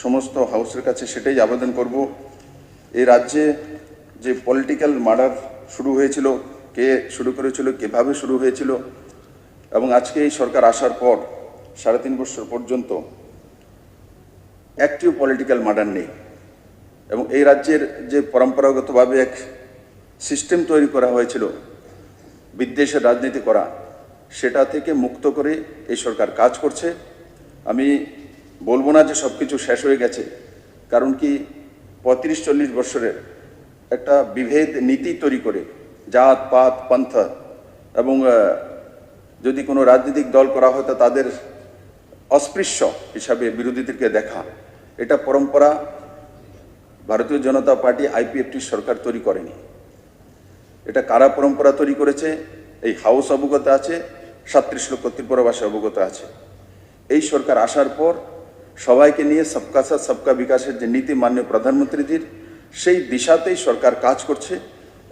সমস্ত হাউসের কাছে সেটাই আবেদন করব। এই রাজ্যে যে পলিটিক্যাল মার্ডার শুরু হয়েছিল, কে শুরু করেছিল, কিভাবে শুরু হয়েছিল, এবং আজকে এই সরকার আসার পর 3.5 বছর পর্যন্ত একটিও পলিটিক্যাল মার্ডার নেই। এবং এই রাজ্যের যে পরম্পরাগতভাবে এক সিস্টেম তৈরি করা হয়েছিল বিদ্বেষের রাজনীতি করা, সেটা থেকে মুক্ত করে এই সরকার কাজ করছে। আমি বলবো না যে সব কিছু শেষ হয়ে গেছে, কারণ কি 35-40 বছরের একটা বিভেদ নীতি তৈরি করে জাত পাত পন্থ এবং যদি কোনো রাজনৈতিক দল করা হয় তা তাদের অস্পৃশ্য হিসাবে বিরোধীদেরকে দেখা, এটা পরম্পরা ভারতীয় জনতা পার্টি আইপিএফটি সরকার তৈরি করেনি। এটা কারা পরম্পরা তৈরি করেছে এই হাউস অবগত আছে, 37 লক্ষ ত্রিপুরাবাসী অবগত আছে। এই সরকার আসার পর সবাইকে নিয়ে সবকা সাথ সবকা বিকাশের যে নীতি মাননীয় প্রধানমন্ত্রীজির, সেই দিশাতেই সরকার কাজ করছে।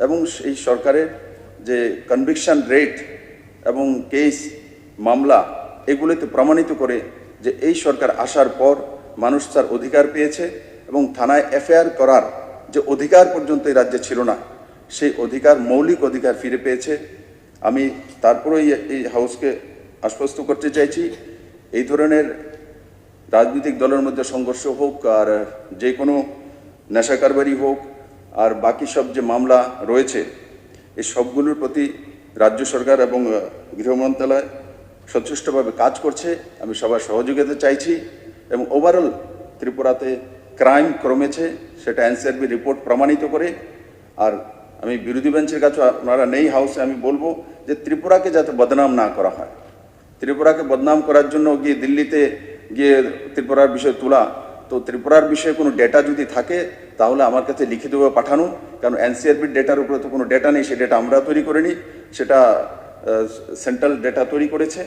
এবং এই সরকারের যে কনভিকশন রেট এবং কেস মামলা, এগুলোতে প্রমাণিত করে যে এই সরকার আসার পর মানুষ তার অধিকার পেয়েছে এবং থানায় এফআইআর করার যে অধিকার পর্যন্ত এই রাজ্যে ছিল না, সেই অধিকার, মৌলিক অধিকার ফিরে পেয়েছে। আমি তারপরেই এই হাউসকে আশ্বস্ত করতে চাইছি, এই ধরনের রাজনৈতিক দলের মধ্যে সংঘর্ষ হোক আর যে কোনো নেশা কারবারি হোক আর বাকি সব যে মামলা রয়েছে, এই সবগুলোর প্রতি রাজ্য সরকার এবং গৃহ মন্ত্রণালয় সচেষ্টভাবে কাজ করছে। আমি সবার সহযোগিতা চাইছি। এবং ওভারঅল ত্রিপুরাতে ক্রাইম কমেছে, সেটা এনসিআরবি রিপোর্ট প্রমাণিত করে। আর আমি বিরোধী বেঞ্চের কাছে, আপনারা নেই হাউসে, আমি বলবো যে ত্রিপুরাকে যাতে বদনাম না করা হয়। ত্রিপুরাকে বদনাম করার জন্য গিয়ে দিল্লিতে গিয়ে ত্রিপুরার বিষয় তোলা, তো ত্রিপুরার বিষয়ে কোনো ডেটা যদি থাকে তাহলে আমার কাছে লিখিতভাবে পাঠানো, কারণ এনসিআরবির ডেটার উপরে তো কোনো ডেটা নেই, সেই ডেটা আমরা তৈরি করিনি, সেটা সেন্ট্রাল ডেটা তৈরি করেছে।